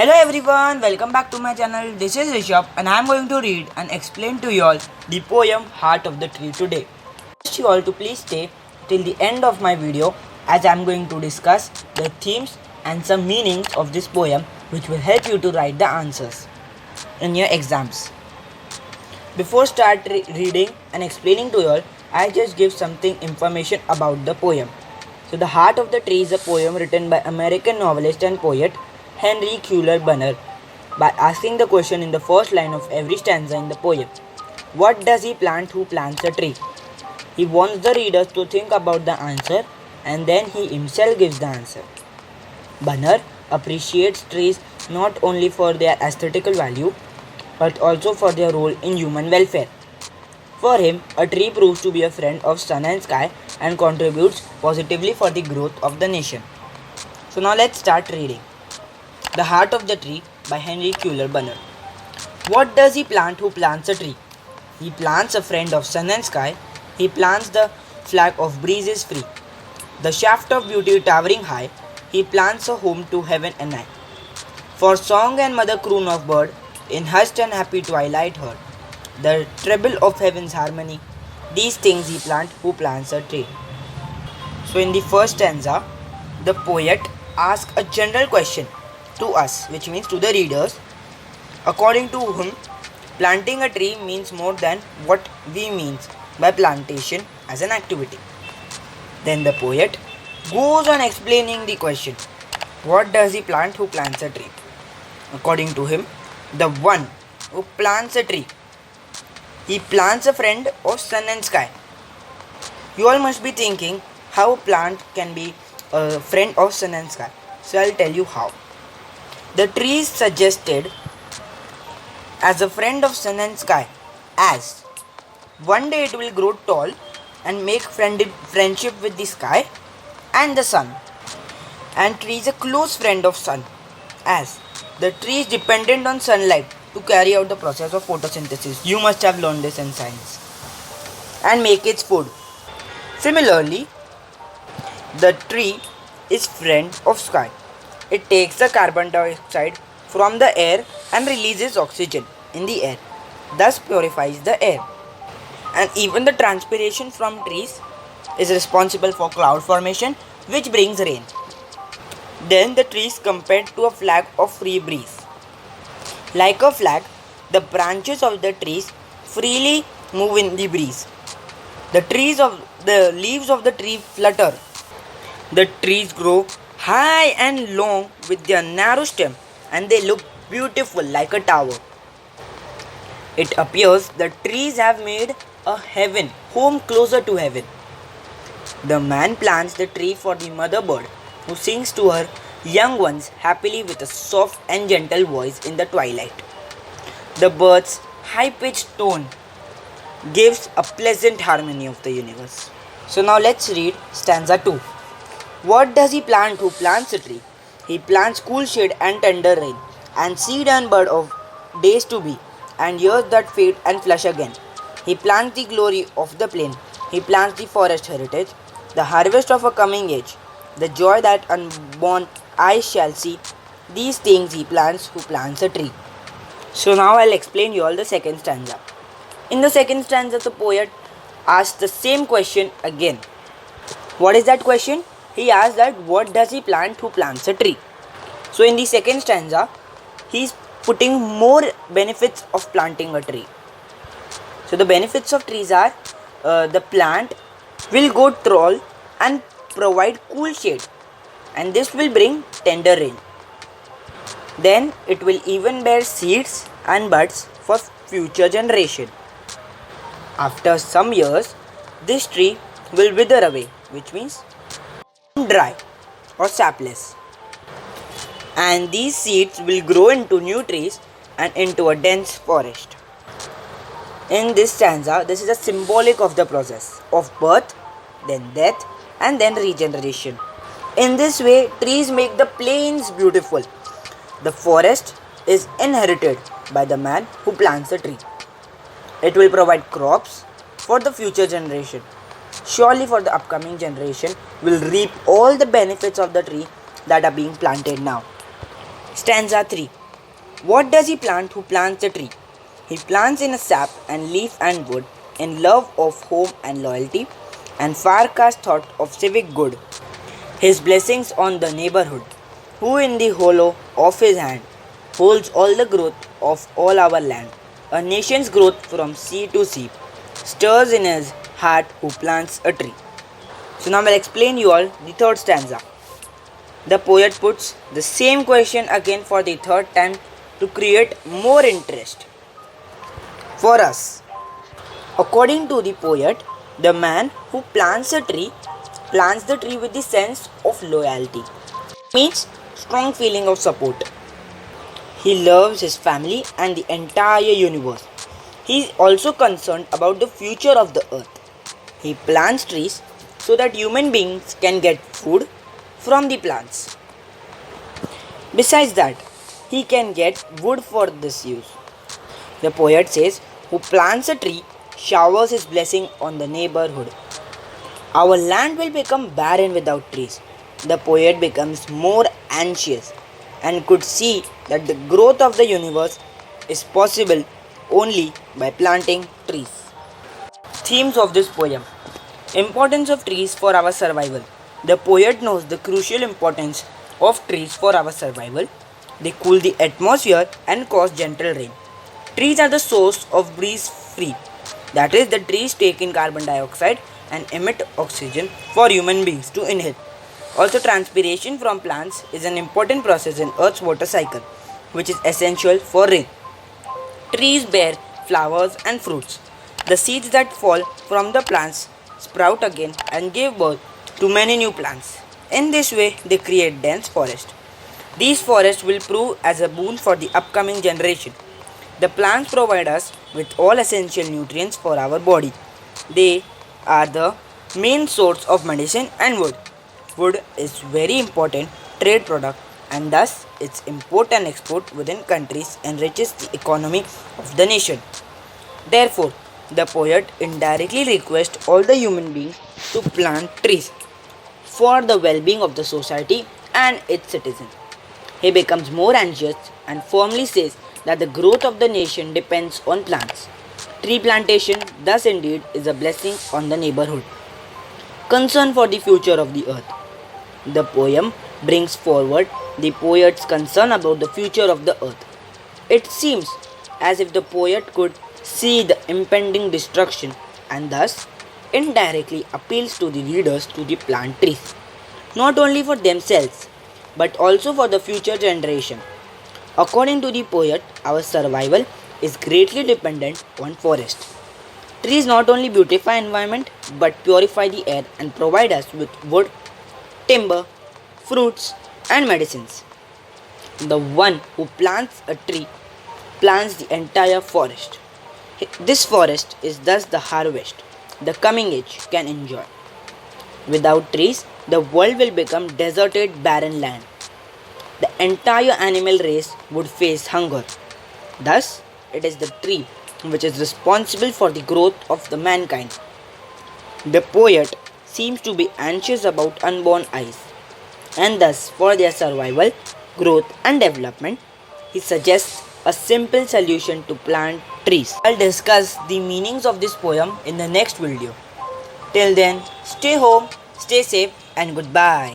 Hello everyone, welcome back to my channel. This is Rishabh and I am going to read and explain to you all the poem Heart of the Tree today. I request you all to please stay till the end of my video as I am going to discuss the themes and some meanings of this poem which will help you to write the answers in your exams. Before start reading and explaining to you all, I just give something information about the poem. So The Heart of the Tree is a poem written by American novelist and poet Henry Kuhlerbahner by asking the question in the first line of every stanza in the poem. What does he plant who plants a tree? He wants the readers to think about the answer and then he himself gives the answer. Bahner appreciates trees not only for their aesthetical value but also for their role in human welfare. For him, a tree proves to be a friend of sun and sky and contributes positively for the growth of the nation. So now let's start reading. The Heart of the Tree by Henry Kuhlerbahner. What does he plant who plants a tree? He plants a friend of sun and sky. He plants the flag of breezes free. The shaft of beauty towering high. He plants a home to heaven and night. For song and mother croon of bird, in hushed and happy twilight heard, the treble of heaven's harmony. These things he who plants a tree. So in the first stanza, the poet asks a general question to us, which means to the readers, according to whom planting a tree means more than what we mean by plantation as an activity. Then the poet goes on explaining the question. What does he plant who plants a tree? According to him, the one who plants a tree, he plants a friend of sun and sky. You all must be thinking how a plant can be a friend of sun and sky. So I'll tell you how. The tree is suggested as a friend of sun and sky, as one day it will grow tall and make friendship with the sky and the sun. And tree is a close friend of sun, as the tree is dependent on sunlight to carry out the process of photosynthesis. You must have learned this in science. And make its food. Similarly, the tree is friend of sky. It takes the carbon dioxide from the air and releases oxygen in the air, thus purifies the air. And even the transpiration from trees is responsible for cloud formation, which brings rain. Then the tree is compared to a flag of free breeze. Like a flag, the branches of the trees freely move in the breeze. The leaves of the tree flutter. The trees grow high and long with their narrow stem, and they look beautiful like a tower. It appears the trees have made a heaven, home closer to heaven. The man plants the tree for the mother bird, who sings to her young ones happily with a soft and gentle voice in the twilight. The bird's high-pitched tone gives a pleasant harmony of the universe. So now let's read stanza 2. What does he plant who plants a tree? He plants cool shade and tender rain, and seed and bud of days to be, and years that fade and flush again. He plants the glory of the plain. He plants the forest heritage, the harvest of a coming age, the joy that unborn eyes shall see. These things he plants who plants a tree. So now I'll explain you all the second stanza. In the second stanza, the poet asks the same question again. What is that question? He asks that what does he plant who plants a tree? So in the second stanza, he's putting more benefits of planting a tree. So the benefits of trees are the plant will go tall and provide cool shade, and this will bring tender rain. Then it will even bear seeds and buds for future generation. After some years, this tree will wither away, which means dry or sapless, and these seeds will grow into new trees and into a dense forest. In this stanza, this is a symbolic of the process of birth, then death, and then regeneration. In this way, trees make the plains beautiful. The forest is inherited by the man who plants the tree. It will provide crops for the future generation. Surely for the upcoming generation will reap all the benefits of the tree that are being planted now. Stanza 3. What does he plant who plants a tree? He plants in a sap and leaf and wood, in love of home and loyalty, and far-cast thought of civic good. His blessings on the neighborhood, who in the hollow of his hand holds all the growth of all our land. A nation's growth from sea to sea stirs in his heart who plants a tree. So now I'll explain you all the third stanza. The poet puts the same question again for the third time to create more interest for us. According to the poet, the man who plants a tree plants the tree with the sense of loyalty, means strong feeling of support. He loves his family and the entire universe. He is also concerned about the future of the earth. He plants trees so that human beings can get food from the plants. Besides that, he can get wood for this use. The poet says, who plants a tree showers his blessing on the neighborhood. Our land will become barren without trees. The poet becomes more anxious and could see that the growth of the universe is possible only by planting trees. Themes of this poem. Importance of trees for our survival. The poet knows the crucial importance of trees for our survival. They cool the atmosphere and cause gentle rain. Trees are the source of breeze free. That is, the trees take in carbon dioxide and emit oxygen for human beings to inhale. Also, transpiration from plants is an important process in Earth's water cycle, which is essential for rain. Trees bear flowers and fruits. The seeds that fall from the plants sprout again and give birth to many new plants. In this way, they create dense forest. These forests will prove as a boon for the upcoming generation. The plants provide us with all essential nutrients for our body. They are the main source of medicine and wood. Wood is very important trade product and thus its import and export within countries enriches the economy of the nation. Therefore, the poet indirectly requests all the human beings to plant trees for the well-being of the society and its citizens. He becomes more anxious and firmly says that the growth of the nation depends on plants. Tree plantation thus indeed is a blessing on the neighborhood. Concern for the future of the earth. The poem brings forward the poet's concern about the future of the earth. It seems as if the poet could see the impending destruction and thus indirectly appeals to the readers to the plant trees, not only for themselves but also for the future generation. According to the poet, our survival is greatly dependent on forest. Trees not only beautify environment but purify the air and provide us with wood, timber, fruits and medicines. The one who plants a tree plants the entire forest. This forest is thus the harvest the coming age can enjoy. Without trees, the world will become deserted, barren land. The entire animal race would face hunger. Thus, it is the tree which is responsible for the growth of the mankind. The poet seems to be anxious about unborn eyes, and thus for their survival, growth and development, he suggests a simple solution to plant trees. I'll discuss the meanings of this poem in the next video. Till then, stay home, stay safe and goodbye.